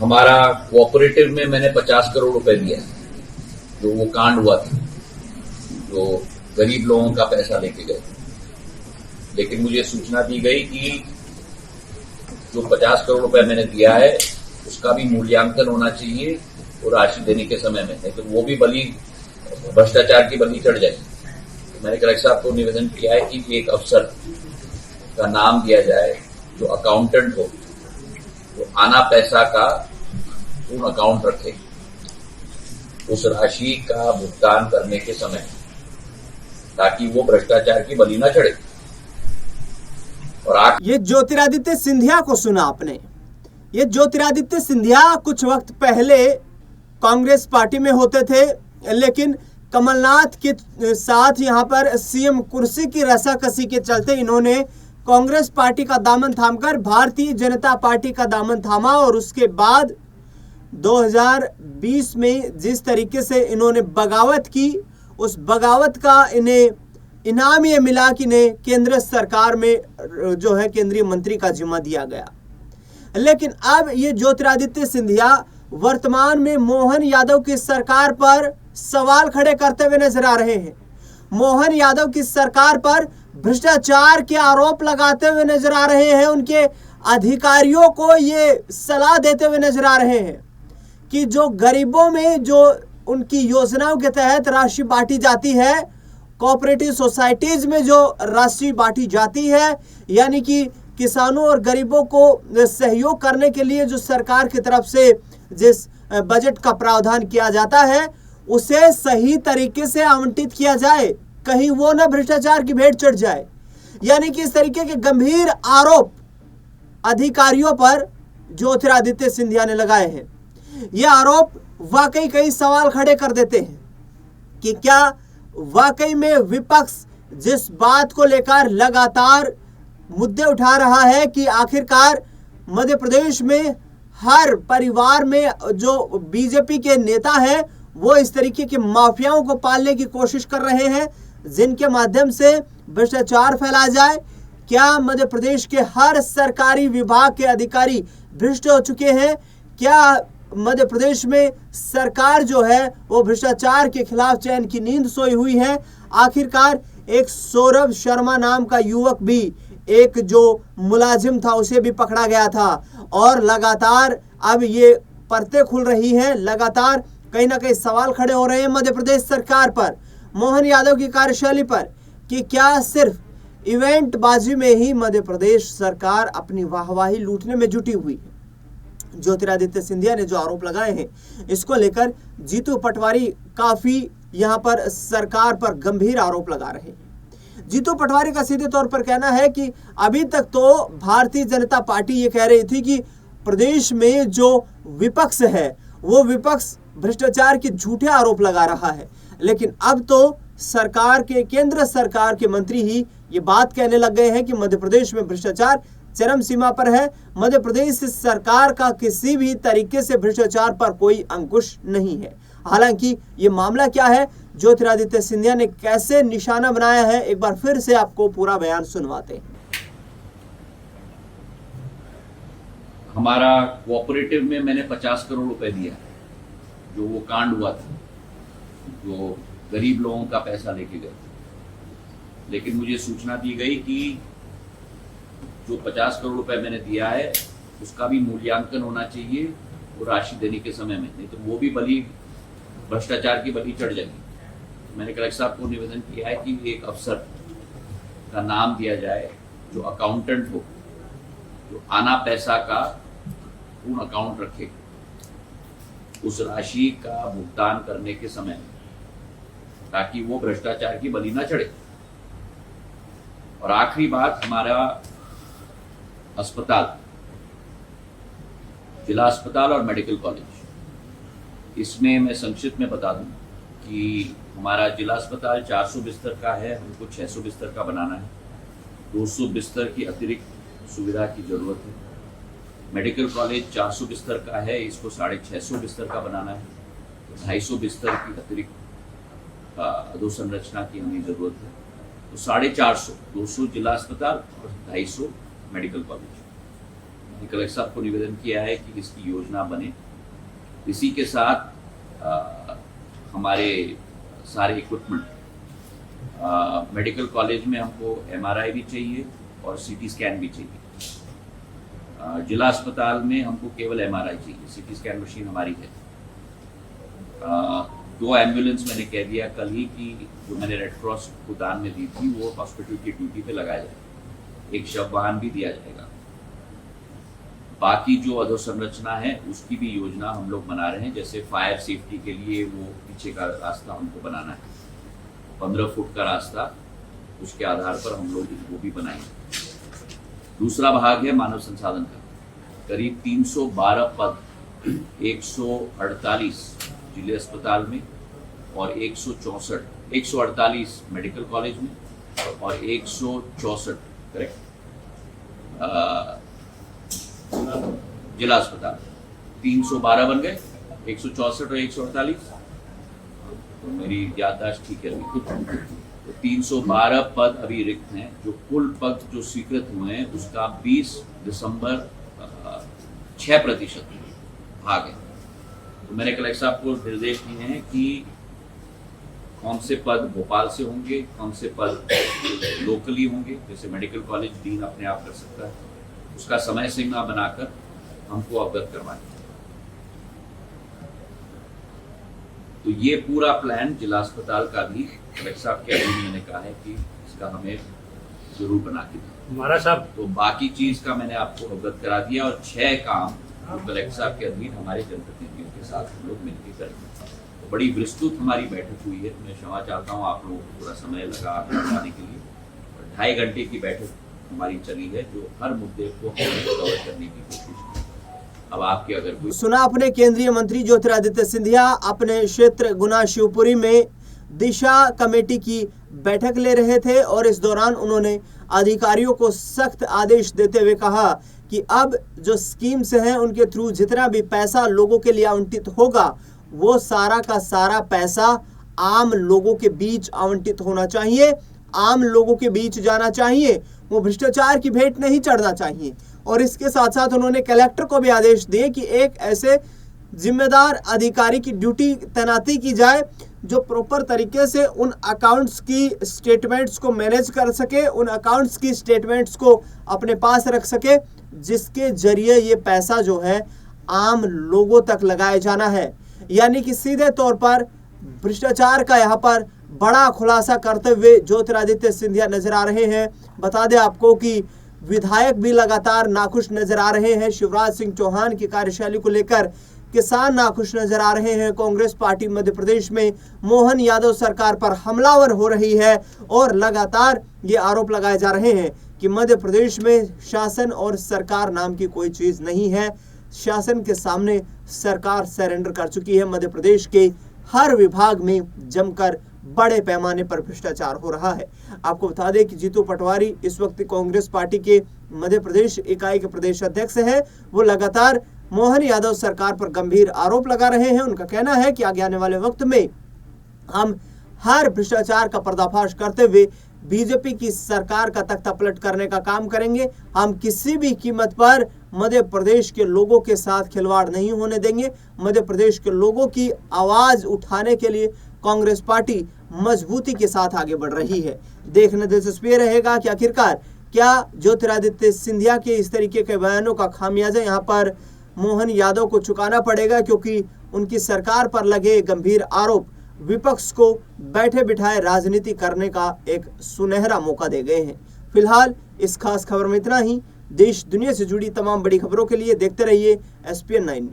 हमारा कोऑपरेटिव में मैंने 50 करोड़ रुपए दिया, जो वो कांड हुआ था, जो गरीब लोगों का पैसा लेके गए। लेकिन मुझे सूचना दी गई कि जो 50 करोड़ रुपए मैंने दिया है उसका भी मूल्यांकन होना चाहिए और राशि देने के समय में, नहीं तो वो भी बलि भ्रष्टाचार की बलि चढ़ जाएगी। तो मैंने कलेक्टर साहब को निवेदन किया है कि एक अफसर का नाम दिया जाए जो अकाउंटेंट हो, वो आना पैसा का पूर्ण अकाउंट रखे उस राशि का भुगतान करने के समय, ताकि वो भ्रष्टाचार की बलि न चढ़े। और ये ज्योतिरादित्य सिंधिया को सुना आपने। ये ज्योतिरादित्य सिंधिया कुछ वक्त पहले कांग्रेस पार्टी में होते थे, लेकिन कमलनाथ के साथ यहाँ पर सीएम कुर्सी की रसाकसी के चलते इन्होंने कांग्रेस पार्टी का दामन थामकर भारतीय जनता पार्टी का दामन थामा। और उसके बाद 2020 में जिस तरीके से इन्होंने बगावत की, उस बगावत का इन्हें इनाम ये मिला कि इन्हें केंद्र सरकार में जो है केंद्रीय मंत्री का जिम्मा दिया गया। लेकिन अब ये ज्योतिरादित्य सिंधिया वर्तमान में मोहन यादव की सरकार पर सवाल खड़े करते हुए नजर आ रहे हैं। मोहन यादव की सरकार पर भ्रष्टाचार के आरोप लगाते हुए नजर आ रहे हैं। उनके अधिकारियों को ये सलाह देते हुए नजर आ रहे हैं कि जो गरीबों में जो उनकी योजनाओं के तहत राशि बांटी जाती है, कोऑपरेटिव सोसाइटीज में जो राशि बांटी जाती है, यानी कि किसानों और गरीबों को सहयोग करने के लिए जो सरकार की तरफ से जिस बजट का प्रावधान किया जाता है, उसे सही तरीके से आवंटित किया जाए, कहीं वो न भ्रष्टाचार की भेंट चढ़ जाए। यानी कि इस तरीके के गंभीर आरोप अधिकारियों पर ज्योतिरादित्य सिंधिया ने लगाए हैं। ये आरोप वाकई कई सवाल खड़े कर देते हैं कि क्या वाकई में विपक्ष जिस बात को लेकर लगातार मुद्दे उठा रहा है कि आखिरकार मध्य प्रदेश में हर परिवार में जो बीजेपी के नेता हैं वो इस तरीके के माफियाओं को पालने की कोशिश कर रहे हैं, जिनके माध्यम से भ्रष्टाचार फैला जाए। क्या मध्य प्रदेश के हर सरकारी विभाग के अधिकारी भ्रष्ट हो चुके हैं? क्या मध्य प्रदेश में सरकार जो है वो भ्रष्टाचार के खिलाफ चैन की नींद सोई हुई है? आखिरकार एक सौरभ शर्मा नाम का युवक भी, एक जो मुलाजिम था, उसे भी पकड़ा गया था। और लगातार अब ये परतें खुल रही हैं, लगातार कहीं ना कहीं सवाल खड़े हो रहे हैं मध्य प्रदेश सरकार पर, मोहन यादव की कार्यशैली पर, कि क्या सिर्फ इवेंट बाजी में ही मध्य प्रदेश सरकार अपनी वाहवाही लूटने में जुटी हुई है। ज्योतिरादित्य सिंधिया ने जो आरोप लगाए हैं, इसको लेकर जीतू पटवारी काफी यहां पर सरकार पर गंभीर आरोप लगा रहे हैं। जीतू पटवारी का सीधे तौर पर कहना है कि अभी तक तो भारतीय जनता पार्टी ये कह रही थी कि प्रदेश में जो विपक्ष है वो विपक्ष भ्रष्टाचार के झूठे आरोप लगा रहा है, लेकिन अब तो सरकार के, केंद्र सरकार के मंत्री ही ये बात कहने लग गए हैं कि मध्य प्रदेश में भ्रष्टाचार चरम सीमा पर है। मध्य प्रदेश सरकार का किसी भी तरीके से भ्रष्टाचार पर कोई अंकुश नहीं है। हालांकि ये मामला क्या है, ज्योतिरादित्य सिंधिया ने कैसे निशाना बनाया है, एक बार फिर से आपको पूरा बयान सुनवाते हैं। हमारा कोऑपरेटिव में मैंने 50 करोड़ रुपए दिया, जो वो कांड हुआ था, जो गरीब लोगों का पैसा लेके गए। लेकिन मुझे सूचना दी गई कि जो 50 करोड़ रुपए मैंने दिया है उसका भी मूल्यांकन होना चाहिए और राशि देने के समय में, नहीं तो वो भी बलि भ्रष्टाचार की बलि चढ़ जाएगी। तो मैंने कलेक्टर साहब को निवेदन किया है कि एक अफसर का नाम दिया जाए जो अकाउंटेंट हो, जो आना पैसा का पूर्ण अकाउंट रखे उस राशि का भुगतान करने के समय, ताकि वो भ्रष्टाचार की बलि न चढ़े। और आखिरी बात, हमारा अस्पताल, जिला अस्पताल और मेडिकल कॉलेज, इसमें मैं संक्षिप्त में बता दूं कि हमारा जिला अस्पताल 400 बिस्तर का है, हमको 600 बिस्तर का बनाना है। 200 बिस्तर की अतिरिक्त सुविधा की जरूरत है। मेडिकल कॉलेज 400 बिस्तर का है, इसको 650 बिस्तर का बनाना है। 250 बिस्तर की अतिरिक्त अधोसंरचना की हमें जरूरत है। तो 450, 200 जिला अस्पताल और 250 मेडिकल कॉलेज। कलेक्टर साहब को निवेदन किया है कि इसकी योजना बने। इसी के साथ हमारे सारे इक्विपमेंट, मेडिकल कॉलेज में हमको MRI भी चाहिए और CT स्कैन भी चाहिए। जिला अस्पताल में हमको केवल MRI चाहिए, CT स्कैन मशीन हमारी है। 2 एम्बुलेंस मैंने कह दिया कल ही कि जो मैंने रेड क्रॉस को दान में दी थी वो हॉस्पिटल की ड्यूटी पे लगाया जाएगा। एक शव वाहन भी दिया जाएगा। बाकी जो अधोसंरचना है उसकी भी योजना हम लोग बना रहे हैं। जैसे फायर सेफ्टी के लिए वो पीछे का रास्ता हमको बनाना है, 15 फुट का रास्ता, उसके आधार पर हम लोग वो भी बनाएंगे। दूसरा भाग है मानव संसाधन का। करीब 312 पद 148 जिले अस्पताल में और 148 मेडिकल कॉलेज में और 164 करेक्ट जिला अस्पताल। 312 बन गए, 164 और 148, तो मेरी याददाश्त ठीक है। तो 312 पद अभी रिक्त हैं। जो कुल पद जो स्वीकृत हुए हैं उसका 20 दिसंबर 6% भाग है। तो मैंने कलेक्टर साहब को निर्देश दिए हैं कि कौन से पद भोपाल से होंगे, कौन से पद लोकली होंगे, जैसे मेडिकल कॉलेज डीन अपने आप कर सकता है, उसका समय सीमा बनाकर हमको अवगत करवाएं। तो ये पूरा प्लान जिला अस्पताल का भी कलेक्टर साहब के अधीन मैंने कहा है कि इसका हमें जरूर बना के दें। महाराज साहब, तो बाकी चीज का मैंने आपको अवगत करा दिया और 6 काम जो कलेक्टर साहब के अधीन हमारे जनप्रतिनिधियों के साथ हम लोग मिलकर करेंगे। तो बड़ी विस्तृत हमारी बैठक हुई है। मैं क्षमा चाहता हूँ आप लोगों को थोड़ा समय लगा आने के लिए। 2.5 घंटे की बैठक हमारी चली है जो हर मुद्दे को कवर करने की कोशिश की। अब आपके अगर कोई सुना अपने केंद्रीय मंत्री ज्योतिरादित्य सिंधिया अपने क्षेत्र गुना शिवपुरी में दिशा कमेटी की बैठक ले रहे थे और इस दौरान उन्होंने अधिकारियों को सख्त आदेश देते हुए कहा कि अब जो स्कीम्स हैं उनके थ्रू जितना भी पैसा लोगों के लिए आवंटित होगा वो सारा का सारा पैसा आम लोगों के बीच आवंटित होना चाहिए, आम लोगों के बीच जाना चाहिए, वो भ्रष्टाचार की भेंट नहीं चढ़ना चाहिए। और इसके साथ साथ उन्होंने कलेक्टर को भी आदेश दिए कि एक ऐसे जिम्मेदार अधिकारी की ड्यूटी तैनाती की जाए जो प्रॉपर तरीके से उन अकाउंट्स की स्टेटमेंट्स को मैनेज कर सके, उन अकाउंट्स की स्टेटमेंट्स को अपने पास रख सके, जिसके जरिए ये पैसा जो है आम लोगों तक लगाया जाना है। यानी कि सीधे तौर पर भ्रष्टाचार का यहाँ पर बड़ा खुलासा करते हुए ज्योतिरादित्य सिंधिया नजर आ रहे हैं। बता दें आपको कि विधायक भी लगातार नाखुश नजर आ रहे हैं। शिवराज सिंह चौहान की कार्यशैली को लेकर किसान नाखुश नजर आ रहे हैं। कांग्रेस पार्टी मध्य प्रदेश में मोहन यादव सरकार पर हमलावर हो रही है और लगातार ये आरोप लगाए जा रहे हैं कि मध्य प्रदेश में शासन और सरकार नाम की कोई चीज नहीं है। शासन के सामने सरकार सरेंडर कर चुकी है। मध्य प्रदेश के हर विभाग में जमकर बड़े पैमाने पर भ्रष्टाचार हो रहा है। आपको बता दें कि जीतू पटवारी इस वक्त कांग्रेस पार्टी के मध्य प्रदेश इकाई के प्रदेश अध्यक्ष हैं। वो लगातार मोहन यादव सरकार पर गंभीर आरोप लगा रहे हैं। उनका कहना है कि आगे आने वाले वक्त में हम हर भ्रष्टाचार का पर्दाफाश करते हुए बीजेपी की सरकार का तख्ता पलट करने का काम करेंगे। हम किसी भी कीमत पर मध्य प्रदेश के लोगों के साथ खिलवाड़ नहीं होने देंगे। मध्य प्रदेश के लोगों की आवाज उठाने के लिए कांग्रेस पार्टी मजबूती के साथ आगे बढ़ रही है। देखने दिलचस्पी रहेगा कि आखिरकार क्या ज्योतिरादित्य सिंधिया के इस तरीके के बयानों का खामियाजा यहाँ पर मोहन यादव को चुकाना पड़ेगा, क्योंकि उनकी सरकार पर लगे गंभीर आरोप विपक्ष को बैठे बिठाए राजनीति करने का एक सुनहरा मौका दे गए हैं। फिलहाल इस खास खबर में इतना ही। देश दुनिया से जुड़ी तमाम बड़ी खबरों के लिए देखते रहिए SPN 9 न्यूज।